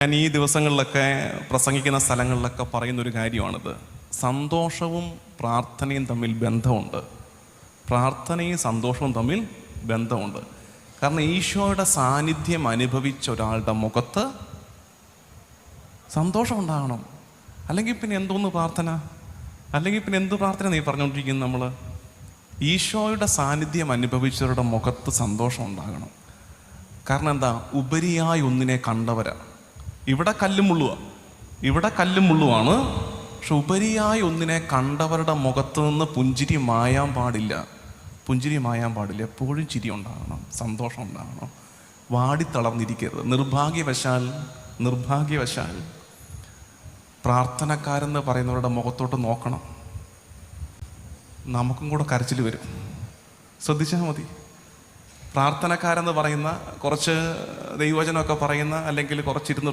ഞാൻ ഈ ദിവസങ്ങളിലൊക്കെ പ്രസംഗിക്കുന്ന സ്ഥലങ്ങളിലൊക്കെ പറയുന്നൊരു കാര്യമാണിത്. സന്തോഷവും പ്രാർത്ഥനയും തമ്മിൽ ബന്ധമുണ്ട്. പ്രാർത്ഥനയും സന്തോഷവും തമ്മിൽ ബന്ധമുണ്ട്. കാരണം ഈശോയുടെ സാന്നിധ്യം അനുഭവിച്ച ഒരാളുടെ മുഖത്ത് സന്തോഷം ഉണ്ടാകണം. അല്ലെങ്കിൽ പിന്നെ എന്തോന്ന് പ്രാർത്ഥന? അല്ലെങ്കിൽ പിന്നെ എന്ത് പ്രാർത്ഥന നീ പറഞ്ഞുകൊണ്ടിരിക്കുന്നു? നമ്മൾ ഈശോയുടെ സാന്നിധ്യം അനുഭവിച്ചവരുടെ മുഖത്ത് സന്തോഷം ഉണ്ടാകണം. കാരണം എന്താ? ഉപരിയായി ഒന്നിനെ കണ്ടവരാ. ഇവിടെ കല്ലും മുള്ളുവാണ്. പക്ഷെ ഉപരിയായി ഒന്നിനെ കണ്ടവരുടെ മുഖത്ത് നിന്ന് പുഞ്ചിരി മായാൻ പാടില്ല. എപ്പോഴും ചിരി ഉണ്ടാകണം, സന്തോഷം ഉണ്ടാകണം. വാടിത്തളർന്നിരിക്കരുത്. നിർഭാഗ്യവശാൽ പ്രാർത്ഥനക്കാരെന്ന് പറയുന്നവരുടെ മുഖത്തോട്ട് നോക്കണം. നമുക്കും കൂടെ കരച്ചിൽ വരും. ശ്രദ്ധിച്ചാൽ മതി. പ്രാർത്ഥനക്കാരെന്ന് പറയുന്ന, കുറച്ച് ദൈവവചനമൊക്കെ പറയുന്ന, അല്ലെങ്കിൽ കുറച്ചിരുന്ന്